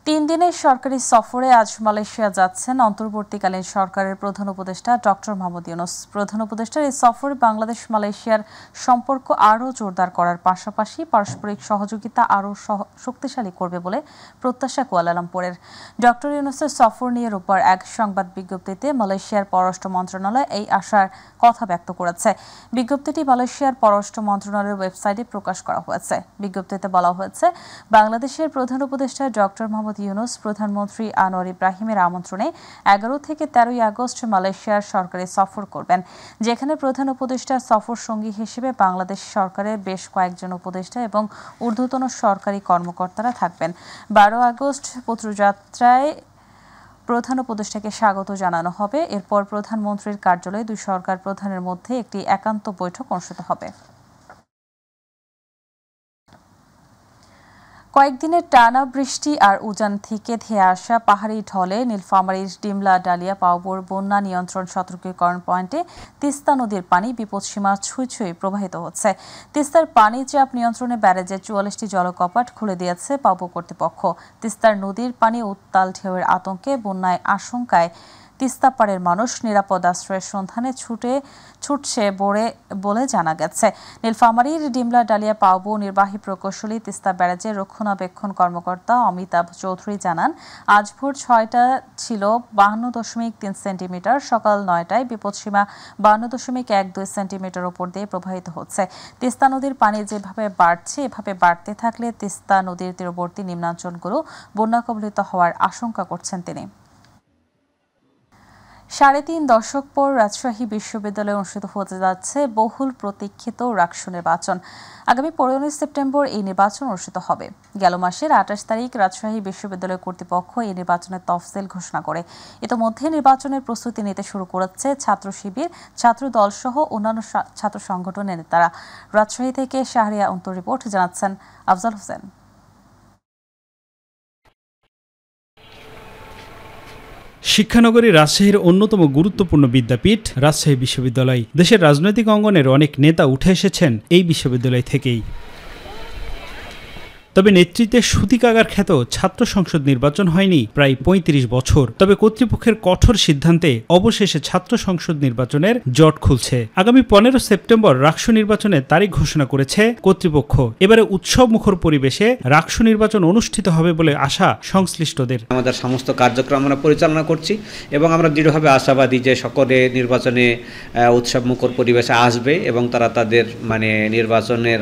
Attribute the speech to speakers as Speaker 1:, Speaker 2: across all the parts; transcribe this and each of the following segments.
Speaker 1: 3 দিনের সরকারি সফরে আজ মালয়েশিয়া যাচ্ছেন অন্তর্বর্তীকালীন সরকারের প্রধান উপদেষ্টা ডক্টর মোহাম্মদ ইউনূস। প্রধান উপদেষ্টার এই সফরে বাংলাদেশ মালয়েশিয়ার সম্পর্ক আরও জোরদার করার পাশাপাশি পারস্পরিক সহযোগিতা আরও শক্তিশালী করবে বলে প্রত্যাশা কুয়ালালামপুরের। ডক্টর ইউনূসের সফর নিয়ে রোববার এক সংবাদ বিজ্ঞপ্তিতে মালয়েশিয়ার পররাষ্ট্র মন্ত্রণালয় এই আশার কথা ব্যক্ত করেছে। বিজ্ঞপ্তিটি মালয়েশিয়ার পররাষ্ট্র মন্ত্রণালয়ের ওয়েবসাইটে প্রকাশ করা হয়েছে। বিজ্ঞপ্তিতে বলা হয়েছে, বাংলাদেশের প্রধান উপদেষ্টা ডক্টর মোহাম্মদ ইউনূস প্রধানমন্ত্রী আনোয়ার ইব্রাহিমের আমন্ত্রণে 11 থেকে 13 আগস্ট মালয়েশিয়ার সরকারি সফর করবেন, যেখানে প্রধান উপদেষ্টার সফর সঙ্গী হিসেবে বাংলাদেশ সরকারের বেশ কয়েকজন উপদেষ্টা এবং ঊর্ধ্বতন সরকারি কর্মকর্তারা থাকবেন। 12 আগস্ট পত্রযাত্রায় প্রধান উপদেষ্টাকে স্বাগত জানানো হবে। এরপর প্রধানমন্ত্রীর কার্যালয়ে দুই সরকার প্রধানের মধ্যে একটি একান্ত বৈঠক অনুষ্ঠিত হবে। কয়েকদিনের টানা বৃষ্টি আর উজান থেকে ধেয়ে আসা পাহাড়ি ঢলে নীলফামারীর ডিমলা ডালিয়া পাওবর বন্যা নিয়ন্ত্রণ সতর্কীকরণ পয়েন্টে তিস্তা নদীর পানি বিপদসীমা ছুঁই ছুঁই প্রবাহিত হচ্ছে। তিস্তার পানি চাপ নিয়ন্ত্রণে ব্যারেজের 44টি জলকপাট খুলে দিয়েছে পাওবো কর্তৃপক্ষ। তিস্তার নদীর পানি উত্তাল ঢেউয়ের আতঙ্কে বন্যায় আশঙ্কায় তিস্তা পাড়ের মানুষ নিরাপদ আশ্রয়ের সন্ধানে ছুটছে বলে জানা গেছে। নীলফামারীর ডিমলা ডালিয়া পাওবো নির্বাহী প্রকৌশলী তিস্তা ব্যারেজের রক্ষণাবেক্ষণ কর্মকর্তা অমিতাভ চৌধুরী জানান, আজ ভোর 6টা ছিল 52.3 সেন্টিমিটার, সকাল 9টায় বিপদসীমা 52.12 সেন্টিমিটার উপর দিয়ে প্রবাহিত হচ্ছে। তিস্তা নদীর পানি যেভাবে বাড়ছে, এভাবে বাড়তে থাকলে তিস্তা নদীর তীরবর্তী নিম্নাঞ্চলগুলো বন্যা কবলিত হওয়ার আশঙ্কা করছেন তিনি। 3.5 দশক পর রাজশাহী বিশ্ববিদ্যালয়ে অনুষ্ঠিত হতে যাচ্ছে বহুল প্রতীক্ষিত রাকসু নির্বাচন। আগামী 15 সেপ্টেম্বর এই নির্বাচন অনুষ্ঠিত হবে। গেল মাসের 28 তারিখ রাজশাহী বিশ্ববিদ্যালয় কর্তৃপক্ষ এই নির্বাচনের তফসিল ঘোষণা করে। ইতোমধ্যে নির্বাচনের প্রস্তুতি নিতে শুরু করেছে ছাত্র শিবির, ছাত্র দল সহ অন্যান্য ছাত্র সংগঠনের নেতারা। রাজশাহী থেকে শাহরিয়া অন্তর রিপোর্ট জানাচ্ছেন আফজাল হোসেন।
Speaker 2: শিক্ষানগরী রাজশাহীর অন্যতম গুরুত্বপূর্ণ বিদ্যাপীঠ রাজশাহী বিশ্ববিদ্যালয়। দেশের রাজনৈতিক অঙ্গনের অনেক নেতা উঠে এসেছেন এই বিশ্ববিদ্যালয় থেকেই। তবে নেতৃত্বে সুতিকাগার খ্যাত ছাত্র সংসদ নির্বাচন হয়নি প্রায় 35 বছর। তবে কর্তৃপক্ষের কঠোর সিদ্ধান্তে অবশেষে ছাত্র সংসদ নির্বাচনের জট খুলছে। আগামী 15 সেপ্টেম্বর রাকসু নির্বাচনের তারিখ ঘোষণা করেছে কর্তৃপক্ষ। এবারে উৎসব মুখর পরিবেশে রাকসু নির্বাচন অনুষ্ঠিত হবে বলে আশা সংশ্লিষ্টদের।
Speaker 3: আমাদের সমস্ত কার্যক্রম আমরা পরিচালনা করছি এবং আমরা দৃঢ়ভাবে আশাবাদী যে সকলে নির্বাচনে উৎসব মুখর পরিবেশে আসবে এবং তারা তাদের নির্বাচনের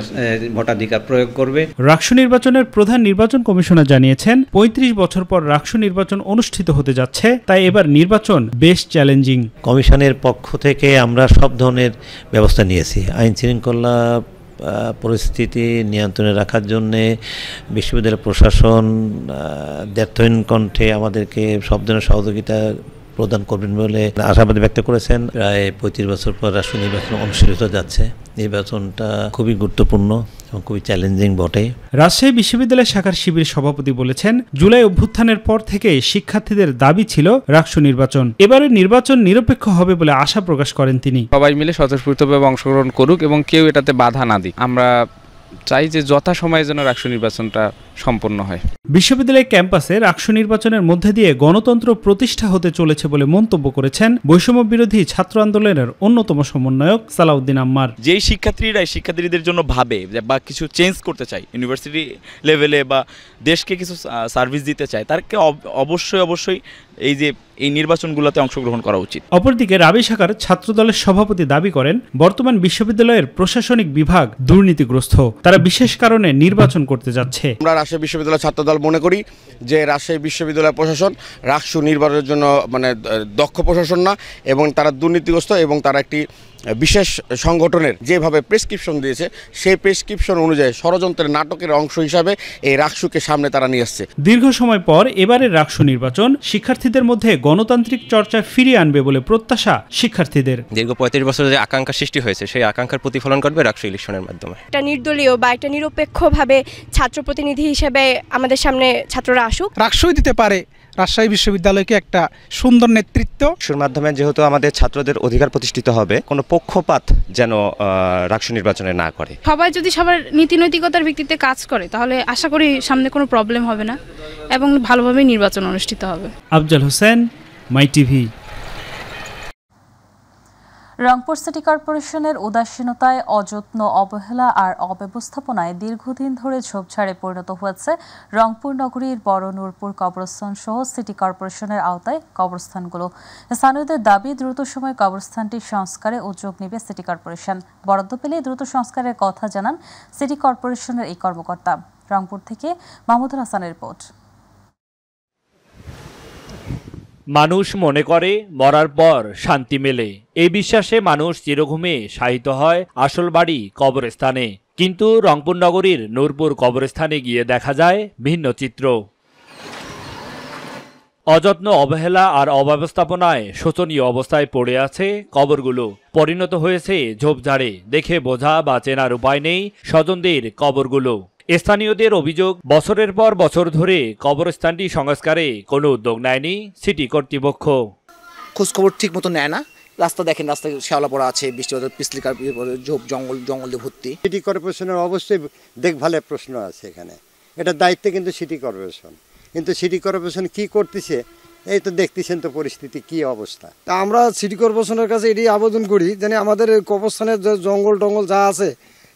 Speaker 3: ভোটাধিকার প্রয়োগ করবে।
Speaker 2: রাকসু নির্বাচনের প্রধান নির্বাচন কমিশনার জানিয়েছেন, 35 বছর পর রাকসু নির্বাচন অনুষ্ঠিত হতে যাচ্ছে, তাই এবার নির্বাচন বেশ চ্যালেঞ্জিং।
Speaker 4: কমিশনের পক্ষ থেকে আমরা সব ধরনের ব্যবস্থা নিয়েছি। আইন শৃঙ্খলা পরিস্থিতি নিয়ন্ত্রণে রাখার জন্যে বিশ্ববিদ্যালয় প্রশাসন দ্ব্যর্থহীন কণ্ঠে আমাদেরকে সব ধরনের সহযোগিতা প্রদান করবেন বলে আশাবাদী ব্যক্ত করেছেন। প্রায় 35 বছর পর রাষ্ট্র নির্বাচন অনুষ্ঠিত যাচ্ছে। নির্বাচনটা খুবই গুরুত্বপূর্ণ এবং খুবই চ্যালেঞ্জিং বটে।
Speaker 2: রাজশাহী বিশ্ববিদ্যালয় শাখার শিবির সভাপতি বলেছেন, জুলাই অভ্যুত্থানের পর থেকে শিক্ষার্থীদের দাবি ছিল রাকসু নির্বাচন। এবারে নির্বাচন নিরপেক্ষ হবে বলে আশা প্রকাশ করেন তিনি।
Speaker 5: সবাই মিলে স্বতঃস্ফূর্তভাবে অংশগ্রহণ করুক এবং কেউ এটাতে বাধা না দিক। আমরা চাই যে যথাসময়ে যেন রাকসু নির্বাচনটা সম্পন্ন হয়।
Speaker 2: বিশ্ববিদ্যালয় ক্যাম্পাসে রাকসু নির্বাচনের মধ্যে দিয়ে গণতন্ত্র প্রতিষ্ঠা হতে চলেছে বলে মন্তব্য করেছেন বৈষম্য বিরোধী ছাত্র আন্দোলনের অন্যতম সমন্বয়ক সালাউদ্দিন আম্মার।
Speaker 6: যেই শিক্ষার্থীদের জন্য ভাবে বা কিছু চেঞ্জ করতে চায়, ইউনিভার্সিটি লেভেলে বা দেশকে কিছু সার্ভিস দিতে চায়, তারকে অবশ্যই এই নির্বাচনগুলোতে অংশগ্রহণ করা উচিত।
Speaker 2: অপরদিকে রাবি শাখার ছাত্রদলের সভাপতি দাবি করেন, বর্তমান বিশ্ববিদ্যালয়ের প্রশাসনিক বিভাগ দুর্নীতিগ্রস্ত, তারা বিশেষ কারণে নির্বাচন করতে যাচ্ছে।
Speaker 7: আমরা রাজশাহী বিশ্ববিদ্যালয় ছাত্রদল মনে করি যে রাজশাহী বিশ্ববিদ্যালয় প্রশাসন রাকসু নির্বাচনের জন্য দক্ষ প্রশাসন না, এবং তারা দুর্নীতিগ্রস্ত এবং তারা একটি বিশেষ সংগঠনের যেভাবে প্রেসক্রিপশন দিয়েছে সেই প্রেসক্রিপশন অনুযায়ী ষড়যন্ত্রের নাটকের অংশ হিসাবে এই রাকসুকে সামনে তারা নিয়ে আসছে।
Speaker 2: দীর্ঘ সময় পর এবারের রাকসু নির্বাচন শিক্ষার্থীদের মধ্যে গণতান্ত্রিক চর্চা ফিরিয়ে আনবে বলে প্রত্যাশা শিক্ষার্থীদের।
Speaker 8: দীর্ঘ 35 বছর যে আকাঙ্ক্ষা সৃষ্টি হয়েছে সেই আকাঙ্ক্ষার প্রতিফলন করবে রাকসু ইলেকশনের মাধ্যমে।
Speaker 9: একটা নির্দলীয় বা একটা নিরপেক্ষভাবে ছাত্র প্রতিনিধি হিসেবে আমাদের সামনে ছাত্ররা আসুক।
Speaker 10: রাকসুই দিতে পারে রাজশাহী বিশ্ববিদ্যালয়কে একটা সুন্দর নেতৃত্ব।
Speaker 8: রাকসুর মাধ্যমে যেহেতু আমাদের ছাত্রদের অধিকার প্রতিষ্ঠিত হবে, কোনো পক্ষপাত যেন রাষ্ট্র নির্বাচনে না করে।
Speaker 11: সবাই যদি সবার নীতি নৈতিকতার ভিত্তিতে কাজ করে তাহলে আশা করি সামনে কোনো প্রবলেম হবে না এবং ভালোভাবে নির্বাচন অনুষ্ঠিত হবে।
Speaker 2: আফজাল হোসেন, মাই টিভি।
Speaker 1: রংপুর সিটি কর্পোরেশনের উদাসীনতায়, অযত্ন, অবহেলা আর অব্যবস্থাপনায় দীর্ঘদিন ধরে ঝোপঝাড়ে পরিণত হয়েছে রংপুর নগরীর বড় নূরপুর কবরস্থান সহ সিটি কর্পোরেশনের আওতায় কবরস্থানগুলো। স্থানীয়দের দাবি, দ্রুত সময়ে কবরস্থানটি সংস্কারে উদ্যোগ নেবে সিটি কর্পোরেশন। বরাদ্দ পেলে দ্রুত সংস্কারের কথা জানান সিটি কর্পোরেশনের এই কর্মকর্তা। রংপুর থেকে মাহমুদুল হাসানের রিপোর্ট।
Speaker 12: মানুষ মনে করে মরার পর শান্তি মেলে, এই বিশ্বাসে মানুষ চিরঘুমে শায়িত হয় আসল বাড়ি কবরস্থানে। কিন্তু রংপুর নগরীর নূরপুর কবরস্থানে গিয়ে দেখা যায় ভিন্ন চিত্র। অযত্ন, অবহেলা আর অব্যবস্থাপনায় শোচনীয় অবস্থায় পড়ে আছে কবরগুলো। পরিণত হয়েছে ঝোপঝাড়ে, দেখে বোঝা বা চেনার উপায় নেই স্বজনদের কবরগুলো। স্থানীয়দের অভিযোগ, বছরের পর বছর ধরে কবরস্থানটি সংস্কারে কোনো উদ্যোগ নেয়নি সিটি কর্তৃপক্ষ।
Speaker 13: খোঁজখবর ঠিক মতো নেয় না। রাস্তা দেখেন, রাস্তায় শ্যাওলা পড়া আছে, বৃষ্টি পিছলিকার ঝোপ জঙ্গল দিয়ে ভর্তি।
Speaker 14: সিটি কর্পোরেশনের অবশ্যই দেখভালের প্রশ্ন আছে এখানে, এটা দায়িত্ব কিন্তু সিটি কর্পোরেশন। কিন্তু সিটি কর্পোরেশন কি করতেছে এই তো দেখতেছেন তো পরিস্থিতি কি অবস্থা।
Speaker 15: তা আমরা সিটি কর্পোরেশনের কাছে এটি আবেদন করি যেন আমাদের কবরস্থানের যে জঙ্গল টঙ্গল যা আছে,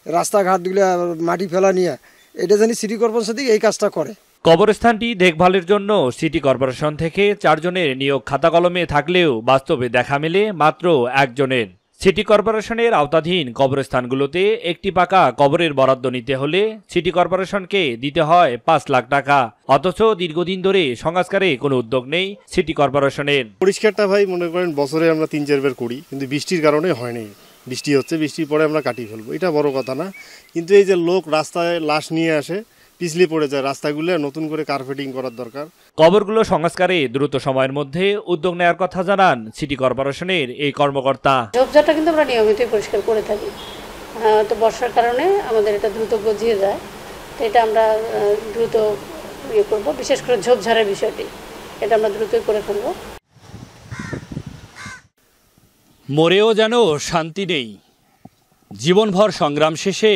Speaker 15: রাস্তাঘাটগুলো মাটি ফেলা নিয়ে, এটা জানি সিটি কর্পোরেশন থেকে এই কাজটা করে।
Speaker 12: কবরস্থানটি দেখভালের জন্য সিটি কর্পোরেশন থেকে 4 জনের নিয়োগ খাতা কলমে থাকলেও বাস্তবে দেখা মেলে মাত্র 1 জনের। সিটি কর্পোরেশনের আওতাধীন কবরস্থানগুলোতে একটি পাকা কবরের বরাদ্দ নিতে হলে সিটি কর্পোরেশনকে দিতে হয় 5 লাখ টাকা। অথচ দীর্ঘদিন ধরে সংস্কারে কোনো উদ্যোগ নেই সিটি কর্পোরেশনের।
Speaker 16: পরিষ্কারটা ভাই মনে করেন বছরে আমরা 3-4 বার করি, কিন্তু বৃষ্টির কারণে হয়নি। বৃষ্টি হচ্ছে, বৃষ্টির পরে আমরা কাটিয়ে ফেলবো, এটা বড় কথা না। কিন্তু এই যে লোক রাস্তায় লাশ নিয়ে আসে, পিছলে পড়ে যায়, রাস্তাগুলো নতুন করে কার্পেটিং করার দরকার।
Speaker 12: কবরগুলো সংস্কারে দ্রুত সময়ের মধ্যে উদ্যোগ নেওয়ার কথা জানান সিটি কর্পোরেশনের এই কর্মকর্তা।
Speaker 17: ঝোপঝাড়টা কিন্তু আমরা নিয়মিতই পরিষ্কার করে থাকি, তো বর্ষার কারণে আমাদের এটা দ্রুত গজিয়ে যায়, তো এটা আমরা দ্রুত করব। বিশেষ করে ঝোপঝাড়ের বিষয়টি এটা আমরা দ্রুতই করে ফেলবো।
Speaker 12: মরেও যেন শান্তি নেই। জীবনভর সংগ্রাম শেষে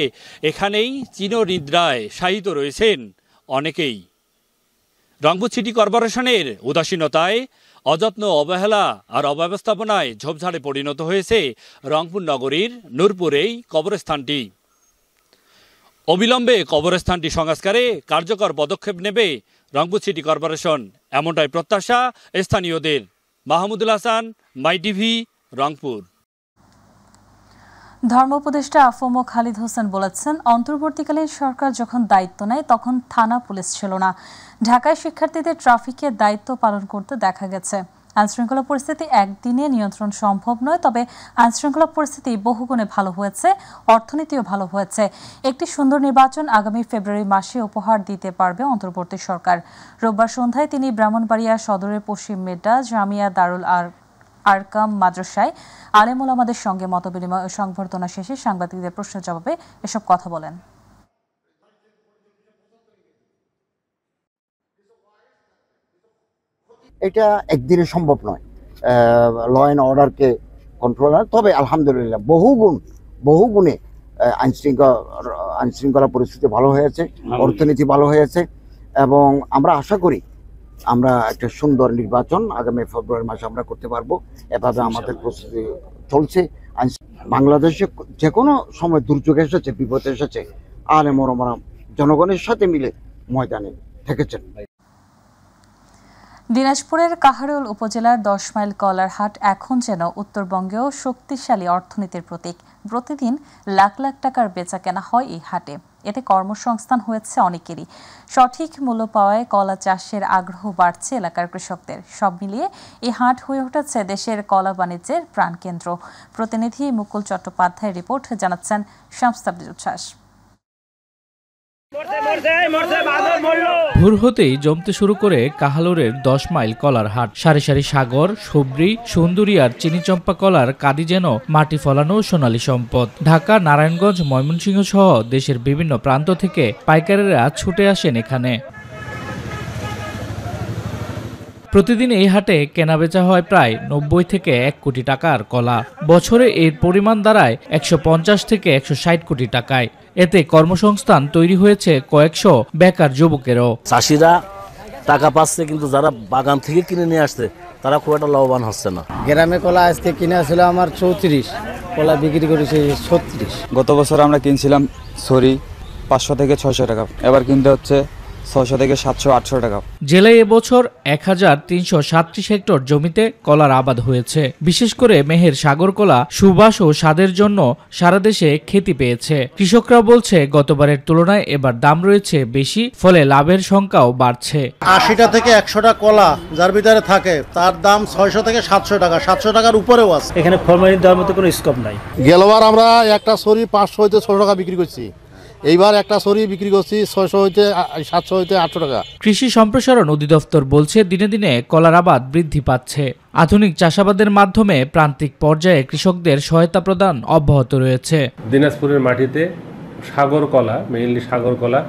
Speaker 12: এখানেই চিরনিদ্রায় শায়িত রয়েছেন অনেকেই। রংপুর সিটি কর্পোরেশনের উদাসীনতায়, অযত্ন, অবহেলা আর অব্যবস্থাপনায় ঝোপঝাড়ে পরিণত হয়েছে রংপুর নগরীর নূরপুর এই কবরস্থানটি। অবিলম্বে কবরস্থানটি সংস্কারে কার্যকর পদক্ষেপ নেবে রংপুর সিটি কর্পোরেশন, এমনটাই প্রত্যাশা স্থানীয়দের। মাহমুদুল হাসান, মাই টিভি, রংপুর।
Speaker 1: ধর্ম উপদেষ্টা আফম খালিদ হোসেন বলেছেন, অন্তর্বর্তীকালীন সরকার যখন দায়িত্ব নেয় তখন থানা পুলিশ ছিল না। ঢাকায় শিক্ষার্থীদের ট্রাফিকের দায়িত্ব পালন করতে দেখা গেছে। আইনশৃঙ্খলা পরিস্থিতি একদিনে নিয়ন্ত্রণ সম্ভব নয়, তবে আইনশৃঙ্খলা পরিস্থিতি বহুগুণে ভালো হয়েছে, অর্থনীতিও ভালো হয়েছে। একটি সুন্দর নির্বাচন আগামী ফেব্রুয়ারি মাসে উপহার দিতে পারবে অন্তর্বর্তী সরকার। রোববার সন্ধ্যায় তিনি ব্রাহ্মণবাড়িয়া সদরের পশ্চিম মেড্ডা জামিয়া দারুল আরকাম মাদ্রাসায় আলেম ওলামাদের সঙ্গে মতবিনিময় ও সংবর্ধনা শেষে সাংবাদিকদের প্রশ্নের জবাবে এসব কথা বলেন।
Speaker 18: এটা একদিনে সম্ভব নয়, ল অ্যান্ড অর্ডারকে কন্ট্রোল, তবে আলহামদুলিল্লাহ বহুগুণে আইনশৃঙ্খলা পরিস্থিতি ভালো হয়েছে, অর্থনীতি ভালো হয়েছে এবং আমরা আশা করি আমরা একটা সুন্দর নির্বাচন আগামী ফেব্রুয়ারি মাসে আমরা করতে পারবো। এভাবে আমাদের প্রস্তুতি চলছে। বাংলাদেশে যে কোনো সময় দুর্যোগ এসেছে, বিপদ এসেছে, আলেম ওলামারা জনগণের সাথে মিলে ময়দানে থেকেছেন।
Speaker 1: দিনাজপুরের কাহারোল উপজেলার 10 মাইল কলার হাট এখন যেন উত্তরবঙ্গেও শক্তিশালী অর্থনীতির প্রতীক। প্রতিদিন লাখ লাখ টাকার বেচা কেনা হয় এই হাটে। এতে কর্মসংস্থান হয়েছে অনেকেরই। সঠিক মূল্য পাওয়ায় কলা চাষের আগ্রহ বাড়ছে এলাকার কৃষকদের। সব মিলিয়ে এই হাট হয়ে উঠেছে দেশের কলা বাণিজ্যের প্রাণকেন্দ্র। প্রতিনিধি মুকুল চট্টোপাধ্যায়ের রিপোর্ট, জানাচ্ছেন শামস্তাবদীর উচ্ছ্বাস।
Speaker 19: ভোর হতেই জমতে শুরু করে কাহালুরের 10 মাইল কলার হাট। সারি সারি সাগর, সবরি, সুন্দরী আর চিনিচম্পা কলার কাদি যেন মাটি ফলানো সোনালী সম্পদ। ঢাকা, নারায়ণগঞ্জ, ময়মনসিংহ সহ দেশের বিভিন্ন প্রান্ত থেকে পাইকারেরা ছুটে আসেন এখানে। প্রতিদিন এই হাটে কেনাবেচা হয় প্রায় 90 থেকে 1 কোটি টাকার কলা। বছরে এর পরিমাণ দাঁড়ায় 150 থেকে 160 কোটি টাকায়। এতে কর্মসংস্থান তৈরি হয়েছে কয়েকশো বেকার যুবকেরও।
Speaker 20: চাষিরা টাকা পাচ্ছে, কিন্তু যারা বাগান থেকে কিনে নিয়ে আসছে তারা খুব একটা লাভবান হচ্ছে না।
Speaker 21: গ্রামে কলা আজকে কিনে ছিল আমার 34, কলা বিক্রি করেছে 36।
Speaker 22: গত বছর আমরা কিনছিলাম 500 থেকে 600 টাকা, এবার কিনতে হচ্ছে 600 থেকে 700-800 টাকা।
Speaker 19: জেলায় এবছর 1337 হেক্টর জমিতে কলার আবাদ হয়েছে। বিশেষ করে মেহের সাগর কলা সুবাস ও স্বাদের জন্য সারা দেশে খ্যাতি পেয়েছে। কৃষকরা বলছে গতবারের তুলনায় এবার দাম রয়েছে বেশি, ফলে লাভের সংখ্যাও বাড়ছে।
Speaker 23: 80টা থেকে 100টা কলা যার ভিতরে থাকে তার দাম 600 থেকে 700 টাকা, 700 টাকার উপরেও আছে।
Speaker 24: এখানে ফরমালিন দেওয়ার মতো কোনো স্কোপ নাই।
Speaker 23: গেলবার আমরা একটা সরি 500 হইতে 600 টাকা বিক্রি করছি, এইবার একটা সরি বিক্রি করছি 600 হইতে 700 হইতে 800 টাকা।
Speaker 19: কৃষি সম্প্রসারণ অধিদপ্তর বলছে দিনে দিনে কলার আবাদ বৃদ্ধি পাচ্ছে। আধুনিক চাষাবাদের মাধ্যমে প্রান্তিক পর্যায়ে কৃষকদের সহায়তা প্রদান অব্যাহত রয়েছে।
Speaker 25: দিনাজপুরের মাটিতে সাগর কলা, মেইনলি সাগর কলা,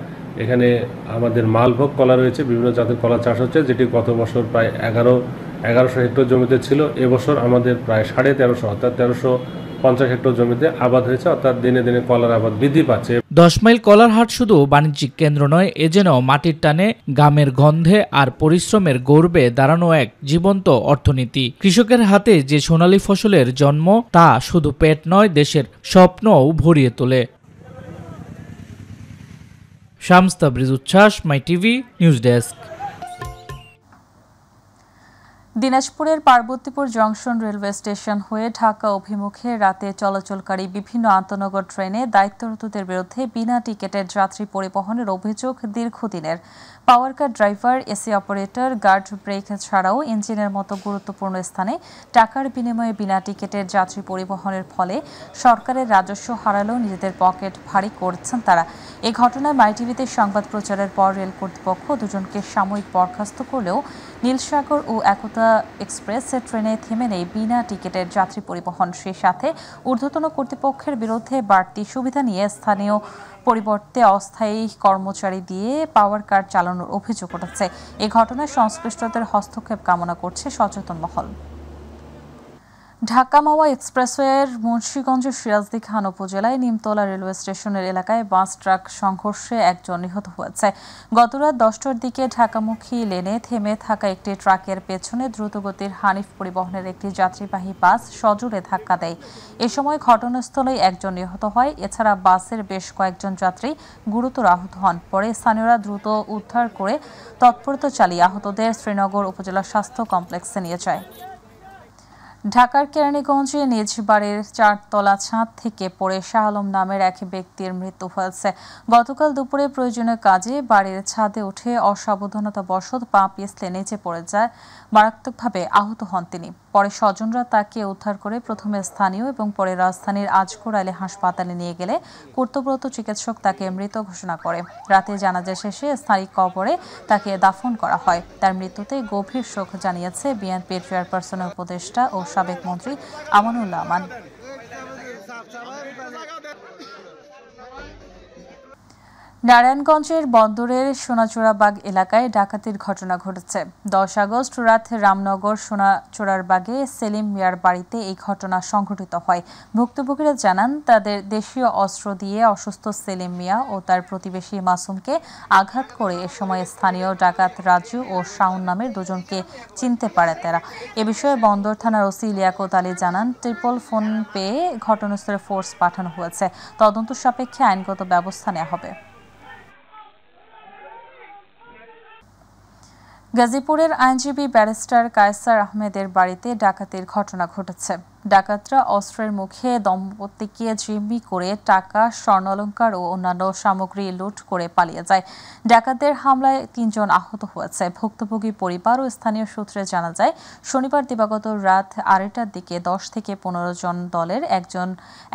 Speaker 25: এখানে আমাদের মালভোগ কলা রয়েছে, বিভিন্ন জাতের কলা চাষ হচ্ছে, যেটি গত বছর প্রায় 1100 হেক্টর জমিতে ছিল। এবছর আমাদের প্রায় 1350 অর্থাৎ 1350 হেক্টর জমিতে আবাদ হয়েছে, অর্থাৎ দিনে দিনে কলার আবাদ বৃদ্ধি পাচ্ছে।
Speaker 19: 10 মাইল কলার হাট শুধু বাণিজ্যিক কেন্দ্র নয়, এ যেন মাটির টানে, গামের গন্ধে আর পরিশ্রমের গৌরবে দাঁড়ানো এক জীবন্ত অর্থনীতি। কৃষকের হাতে যে সোনালী ফসলের জন্ম, তা শুধু পেট নয়, দেশের স্বপ্নও ভরিয়ে তোলে। শামস তাবরিজ উচ্ছ্বাস, মাই টিভি নিউজ ডেস্ক।
Speaker 1: দিনাজপুরের পার্বতীপুর জংশন রেলওয়ে স্টেশন হয়ে ঢাকা অভিমুখে রাতে চলাচলকারী বিভিন্ন আন্তনগর ট্রেনে দায়িত্বরতদের বিরুদ্ধে বিনা টিকেটের যাত্রী পরিবহনের অভিযোগ দীর্ঘদিনের। Power car driver, AC operator, guard brake ছাড়াও ইঞ্জিনের মতো গুরুত্বপূর্ণ স্থানে টাকার বিনিময়ে বিনা টিকেটের যাত্রী পরিবহনের ফলে সরকারের রাজস্ব হারালেও নিজেদের পকেট ভারী করছেন তারা। এ ঘটনায় মাইটিভিতে সংবাদ প্রচারের পর রেল কর্তৃপক্ষ দুজনকে সাময়িক বরখাস্ত করলেও নীলসাগর ও একতা এক্সপ্রেস ট্রেনে থেমে নেই বিনা টিকেটের যাত্রী পরিবহন। সেই সাথে ঊর্ধ্বতন কর্তৃপক্ষের বিরুদ্ধে বাড়তি সুবিধা নিয়ে স্থানীয় পরিবর্তে অস্থায়ী কর্মচারী দিয়ে পাওয়ার কার চালানোর অভিযোগ উঠেছে। এই ঘটনায় সংশ্লিষ্টদের হস্তক্ষেপ কামনা করছে সচেতন মহল। ঢাকা মাওয়া এক্সপ্রেসওয়ের মুন্সিগঞ্জের সিরাজদি খান উপজেলায় নিমতলা রেলওয়ে স্টেশনের এলাকায় বাস ট্রাক সংঘর্ষে একজন নিহত হয়েছে। গতরাত 10টার দিকে ঢাকামুখী লেনে থেমে থাকা একটি ট্রাকের পেছনে দ্রুতগতির হানিফ পরিবহনের একটি যাত্রীবাহী বাস সজোরে ধাক্কা দেয়। এ সময় ঘটনাস্থলেই একজন নিহত হয়। এছাড়া বাসের বেশ কয়েকজন যাত্রী গুরুতর আহত হন। পরে স্থানীয়রা দ্রুত উদ্ধার করে তৎপরতা চালিয়ে আহতদের শ্রীনগর উপজেলা স্বাস্থ্য কমপ্লেক্সে নিয়ে যায়। ঢাকার কেরানীগঞ্জে নিজ বাড়ির 4তলা ছাদ থেকে পড়ে শাহ আলম নামের এক ব্যক্তির মৃত্যু হয়েছে। গতকাল দুপুরে প্রয়োজনীয় কাজে বাড়ির ছাদে উঠে অসাবধানতাবশত পা পিছলে নিচে পড়ে যায়, মারাত্মকভাবে আহত হন তিনি। পরে স্বজনরা তাকে উদ্ধার করে প্রথমে স্থানীয় এবং পরে রাজধানীর আজগর আলী হাসপাতালে নিয়ে গেলে কর্তব্যরত চিকিৎসক তাকে মৃত ঘোষণা করে। রাতে জানাজা শেষে স্থায়ী কবরে তাকে দাফন করা হয়। তার মৃত্যুতে গভীর শোক জানিয়েছে বিএনপির চেয়ারপারসনের উপদেষ্টা ও সাবেক মন্ত্রী আমানুল্লাহ আমান। নারায়ণগঞ্জের বন্দরের সোনাচোরাবাগ এলাকায় ডাকাতির ঘটনা ঘটেছে। 10 আগস্ট রাত রামনগর সোনাচোরারবাগে সেলিম মিয়ার বাড়িতে এই ঘটনা সংঘটিত হয়। ভুক্তভোগীরা জানান তাদের দেশীয় অস্ত্র দিয়ে অসুস্থ সেলিম মিয়া ও তার প্রতিবেশী মাসুমকে আঘাত করে এ সময় স্থানীয় ডাকাত রাজু ও শাওন নামের দুজনকে চিনতে পারে তারা। এ বিষয়ে বন্দর থানার ওসি লিয়াকত আলী জানান, ট্রিপল ফোন পেয়ে ঘটনাস্থলে ফোর্স পাঠানো হয়েছে। তদন্ত সাপেক্ষে আইনগত ব্যবস্থা নেওয়া হবে। গাজীপুরের আইনজীবী ব্যারিস্টার কায়সার আহমেদের বাড়িতে ডাকাতির ঘটনা ঘটেছে। ডাকাতরা অস্ত্রের মুখে দম্পতিকে জিম্মি করে টাকা, স্বর্ণালংকার ও অন্যান্য সামগ্রী লুট করে পালিয়ে যায়। ডাকাতদের হামলায় 3 জন আহত হয়েছে। ভুক্তভোগী পরিবার ও স্থানীয় সূত্রে জানা যায়, শনিবার দিবাগত রাত 2টার দিকে 10 থেকে 15 জন দলের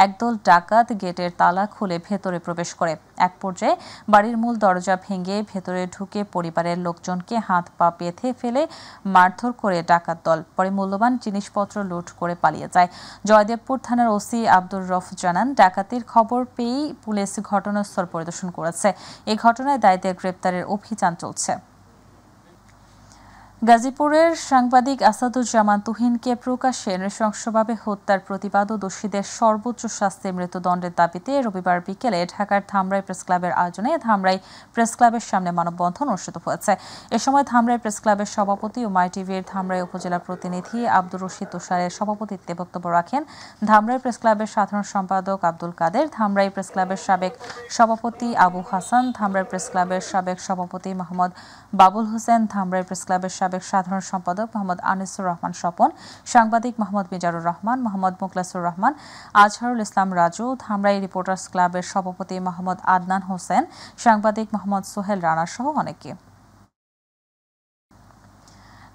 Speaker 1: একদল ডাকাত গেটের তালা খুলে ভেতরে প্রবেশ করে। এক পর্যায়ে বাড়ির মূল দরজা ভেঙে ভেতরে ঢুকে পরিবারের লোকজনকে হাত পা বেঁধে ফেলে মারধর করে ডাকাত দল। পরে মূল্যবান জিনিসপত্র লুট করে পালিয়ে যায়। জয়দেবপুর থানার ওসি আব্দুর রফ জানান, ডাকাতির খবর পেয়েই পুলিশ ঘটনাস্থল পরিদর্শন করেছে। এই ঘটনায় দায়ীদের গ্রেপ্তারের অভিযান চলছে। গাজীপুরের সাংবাদিক আসাদুজ্জামান তুহিনকে প্রকাশ্যে নৃশংসভাবে হত্যার প্রতিবাদ ও দোষীদের সর্বোচ্চ শাস্তি মৃত্যুদণ্ডের দাবিতে রবিবার বিকেলে ঢাকার ধামরাই প্রেসক্লাবের আয়োজনে ধামরাই প্রেসক্লাবের সামনে মানববন্ধন অনুষ্ঠিত হয়েছে। এ সময় ধামরাই প্রেসক্লাবের সভাপতি ও মাই টিভির ধামরাই উপজেলা প্রতিনিধি আব্দুর রশিদ তুষারের সভাপতিত্বে বক্তব্য রাখেন ধামরাই প্রেসক্লাবের সাধারণ সম্পাদক আব্দুল কাদের, ধামরাই প্রেসক্লাবের সাবেক সভাপতি আবু হাসান, ধামরাই প্রেসক্লাবের সাবেক সভাপতি মোহাম্মদ বাবুল হোসেন, ধামরাই প্রেসক্লাবের সাবেক সাধারণ সম্পাদক মোহাম্মদ আনিসুর রহমান স্বপন, সাংবাদিক মোহাম্মদ মিজানুর রহমান, মোহাম্মদ মুখলেসুর রহমান, আজহারুল ইসলাম রাজু, ধামরাই রিপোর্টার্স ক্লাবের সভাপতি মোহাম্মদ আদনান হোসেন, সাংবাদিক মোহাম্মদ সোহেল রানা সহ অনেকে।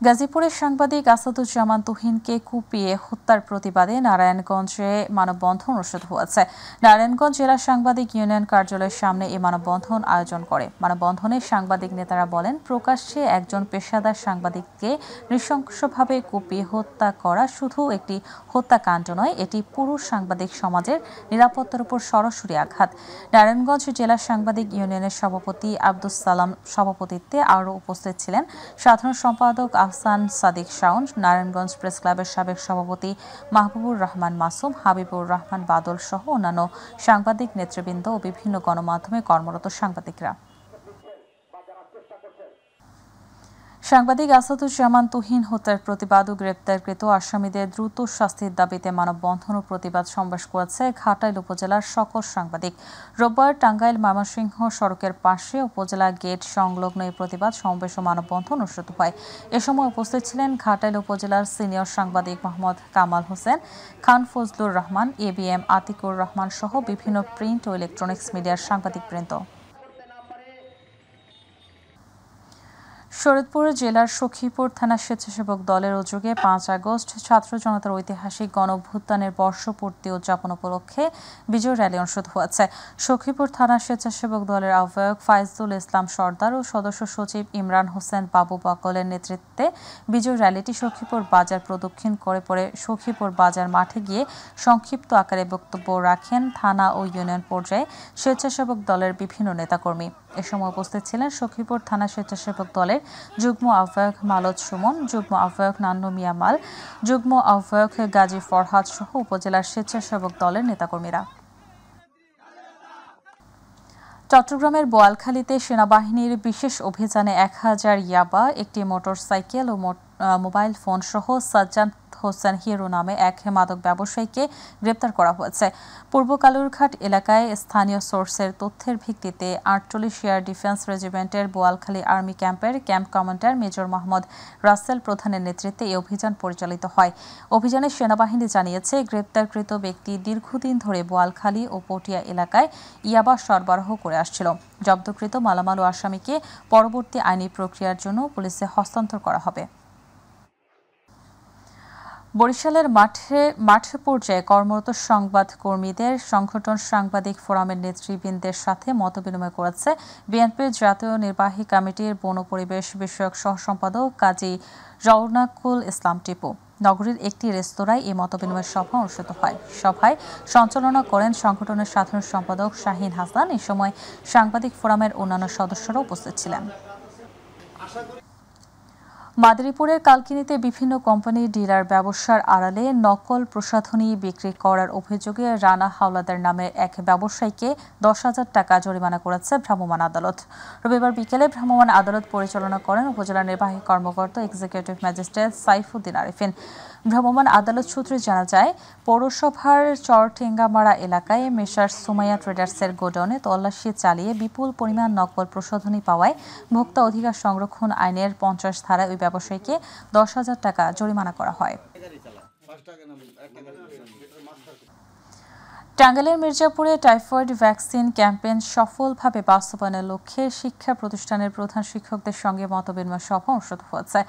Speaker 1: গাজীপুরের সাংবাদিক আসাদুজ্জামান তুহিনকে কুপিয়ে হত্যার প্রতিবাদে নারায়ণগঞ্জে মানববন্ধন অনুষ্ঠিত হয়েছে। নারায়ণগঞ্জ জেলা সাংবাদিক ইউনিয়ন কার্যালয়ের সামনে এই মানববন্ধন আয়োজন করে। মানববন্ধনে সাংবাদিক নেতারা বলেন, প্রকাশ্যে একজন পেশাদার সাংবাদিককে নৃশংসভাবে কুপিয়ে হত্যা করা শুধু একটি হত্যাকাণ্ড নয়, এটি পুরো সাংবাদিক সমাজের নিরাপত্তার উপর সরাসরি আঘাত। নারায়ণগঞ্জ জেলা সাংবাদিক ইউনিয়নের সভাপতি আব্দুস সালাম সভাপতিত্বে আরও উপস্থিত ছিলেন সাধারণ সম্পাদক আহসান সাদিক শাওন, নারায়ণগঞ্জ প্রেস ক্লাবের সাবেক সভাপতি মাহবুবুর রহমান মাসুম, হাবিবুর রহমান বাদল সহ অন্যান্য সাংবাদিক নেতৃবৃন্দ ও বিভিন্ন গণমাধ্যমে কর্মরত সাংবাদিকরা। সাংবাদিক আসাদুজ্জামান তুহিন হত্যার প্রতিবাদ ও গ্রেপ্তারকৃত আসামিদের দ্রুত শাস্তির দাবিতে মানববন্ধন ও প্রতিবাদ সমাবেশ করেছে ঘাটাইল উপজেলার সকল সাংবাদিক। রোববার টাঙ্গাইল ময়মনসিংহ সড়কের পাশে উপজেলা গেট সংলগ্ন এই প্রতিবাদ সমাবেশ ও মানববন্ধন অনুষ্ঠিত হয়। এ সময় উপস্থিত ছিলেন ঘাটাইল উপজেলার সিনিয়র সাংবাদিক মোহাম্মদ কামাল হোসেন, খান ফজলুর রহমান, ABM আতিকুর রহমান সহ বিভিন্ন প্রিন্ট ও ইলেকট্রনিক্স মিডিয়ার সাংবাদিকবৃন্দ। শরীয়তপুর জেলার সখীপুর থানা স্বেচ্ছাসেবক দলের উদ্যোগে 5 আগস্ট ছাত্র জনতার ঐতিহাসিক গণঅভ্যুত্থানের বর্ষপূর্তি উদযাপন উপলক্ষে বিজয় র্যালি অনুষ্ঠিত হয়েছে। সখীপুর থানা স্বেচ্ছাসেবক দলের আহ্বায়ক ফাইজুল ইসলাম সর্দার ও সদস্য সচিব ইমরান হোসেন বাবু বাকলের নেতৃত্বে বিজয় র্যালিটি সখীপুর বাজার প্রদক্ষিণ করে পরে সখীপুর বাজার মাঠে গিয়ে সংক্ষিপ্ত আকারে বক্তব্য রাখেন থানা ও ইউনিয়ন পর্যায়ে স্বেচ্ছাসেবক দলের বিভিন্ন নেতাকর্মী। এ সময় উপস্থিত ছিলেন সখীপুর থানা স্বেচ্ছাসেবক দলের যুগ্ম আহ্বায়ক মালদ সুমন, যুগ্ম আহ্বায়ক নান্নু মিয়া মাল, যুগ্ম আহ্বায়ক গাজী ফরহাদ সহ উপজেলার স্বেচ্ছাসেবক দলের নেতাকর্মীরা। চট্টগ্রামের বোয়ালখালীতে সেনাবাহিনীর বিশেষ অভিযানে 1000 ইয়াবা, একটি মোটরসাইকেল ও মোবাইল ফোন সহ সাজ্জাদ হোসেন হিরো নামে এক মাদক ব্যবসায়ীকে গ্রেপ্তার করা হয়েছে। পূর্ব কালুরঘাট এলাকায় স্থানীয় সোর্সের তথ্যের ভিত্তিতে 48 এয়ার ডিফেন্স রেজিমেন্টের বোয়ালখালী আর্মি ক্যাম্পের camp commander major Mohammad Rasel প্রধানের নেতৃত্বে এই অভিযান পরিচালিত হয়। অভিযানে সেনাবাহিনী জানিয়েছে, গ্রেপ্তারকৃত ব্যক্তি দীর্ঘদিন ধরে বোয়ালখালী ও পটিয়া এলাকায় ইয়াবা সরবরাহ করে আসছিল। জব্দকৃত মালামাল ও আসামিকে পরবর্তী আইনি প্রক্রিয়ার জন্য পুলিশে হস্তান্তর করা হবে। বরিশালের মাঠ পর্যায়ে কর্মরত সংবাদ কর্মীদের সংগঠন সাংবাদিক ফোরামের নেতৃবৃন্দের সাথে মতবিনিময় করেছে বিএনপির জাতীয় নির্বাহী কমিটির বন পরিবেশ বিষয়ক সহসম্পাদক কাজী রওনাকুল ইসলাম টিপু। নগরীর একটি রেস্তোরাঁয় এই মতবিনিময় সভা অনুষ্ঠিত হয়। সভায় সঞ্চালনা করেন সংগঠনের সাধারণ সম্পাদক শাহিন হাসান। এই সময় সাংবাদিক ফোরামের অন্যান্য সদস্যরা উপস্থিত ছিলেন। মাদারীপুরের কালকিনিতে বিভিন্ন কোম্পানির ডিলার ব্যবসার আড়ালে নকল প্রসাধনী বিক্রি করার অভিযোগে রানা হাওলাদার নামের এক ব্যবসায়ীকে 10,000 টাকা জরিমানা করেছে ভ্রাম্যমাণ আদালত। রবিবার বিকেলে ভ্রাম্যমাণ আদালত পরিচালনা করেন উপজেলা নির্বাহী কর্মকর্তা এক্সিকিউটিভ ম্যাজিস্ট্রেট সাইফুদ্দিন আরিফিন। ভ্রাম্যমাণ আদালত সূত্রে জানা যায়, পৌরসভার চরটেঙ্গামারা এলাকায় মেসার্স সুমাইয়া ট্রেডার্সের গোডাউনে তল্লাশি চালিয়ে বিপুল পরিমাণ নকল প্রসাধনী পাওয়ায় ভোক্তা অধিকার সংরক্ষণ আইনের 50 ধারায় ওই ব্যবসায়ীকে 10,000 টাকা জরিমানা করা হয়। টাঙ্গাইলের মির্জাপুরে টাইফয়েড ভ্যাকসিন ক্যাম্পেইন সফলভাবে বাস্তবায়নের লক্ষ্যে শিক্ষা প্রতিষ্ঠানের প্রধান শিক্ষকদের সঙ্গে মতবিনিময় সভা অনুষ্ঠিত হয়েছে।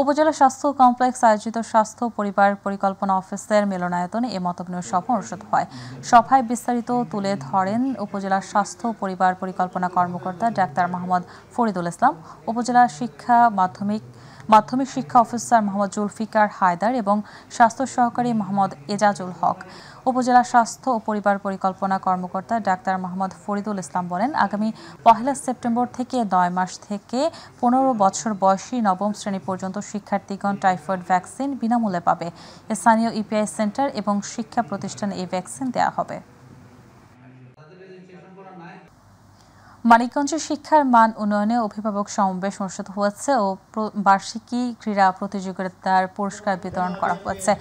Speaker 1: উপজেলা স্বাস্থ্য কমপ্লেক্স আয়োজিত স্বাস্থ্য পরিবার পরিকল্পনা অফিসের মিলনায়তনে এই মতবিনিময় সভা অনুষ্ঠিত হয়। সভায় বিস্তারিত তুলে ধরেন উপজেলা স্বাস্থ্য পরিবার পরিকল্পনা কর্মকর্তা ডাক্তার মোহাম্মদ ফরিদুল ইসলাম, উপজেলা শিক্ষা মাধ্যমিক মাধ্যমিক শিক্ষা অফিসার মোহাম্মদ জুলফিকার হায়দার এবং স্বাস্থ্য সহকারী মোহাম্মদ এজাজুল হক। উপজেলা স্বাস্থ্য ও পরিবার পরিকল্পনা কর্মকর্তা ডাক্তার মোহাম্মদ ফরিদুল ইসলাম বলেন, আগামী 1 সেপ্টেম্বর থেকে 9 মাস থেকে 15 বছর বয়সী নবম শ্রেণী পর্যন্ত শিক্ষার্থীগণ টাইফয়েড ভ্যাকসিন বিনামূল্যে পাবে। স্থানীয় ইপিআই সেন্টার এবং শিক্ষা প্রতিষ্ঠানে এই ভ্যাকসিন দেওয়া হবে। মানিকগঞ্জে শিক্ষার মান উন্নয়নে অভিভাবক সমাবেশ অনুষ্ঠিত হয়েছে ও বার্ষিকী ক্রীড়া প্রতিযোগিতার পুরস্কার বিতরণ করা হয়েছে।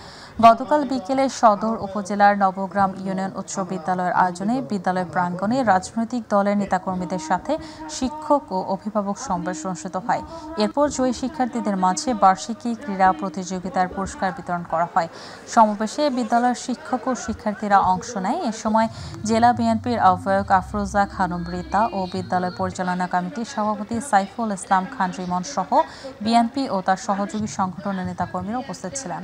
Speaker 1: গতকাল বিকেলে সদর উপজেলার নবগ্রাম ইউনিয়ন উচ্চ বিদ্যালয়ের আয়োজনে বিদ্যালয় প্রাঙ্গণে রাজনৈতিক দলের নেতাকর্মীদের সাথে শিক্ষক ও অভিভাবক সমাবেশ অনুষ্ঠিত হয়। এরপর জয়ী শিক্ষার্থীদের মাঝে বার্ষিকী ক্রীড়া প্রতিযোগিতার পুরস্কার বিতরণ করা হয়। সমাবেশে বিদ্যালয়ের শিক্ষক ও শিক্ষার্থীরা অংশ নেয়। এ সময় জেলা বিএনপির আহ্বায়ক আফরোজা খানম রিতা ও বিদ্যালয় পরিচালনা কমিটির সভাপতি সাইফুল ইসলাম খান রিমন সহ বিএনপি ও তার সহযোগী সংগঠনের নেতাকর্মীরা উপস্থিত ছিলেন।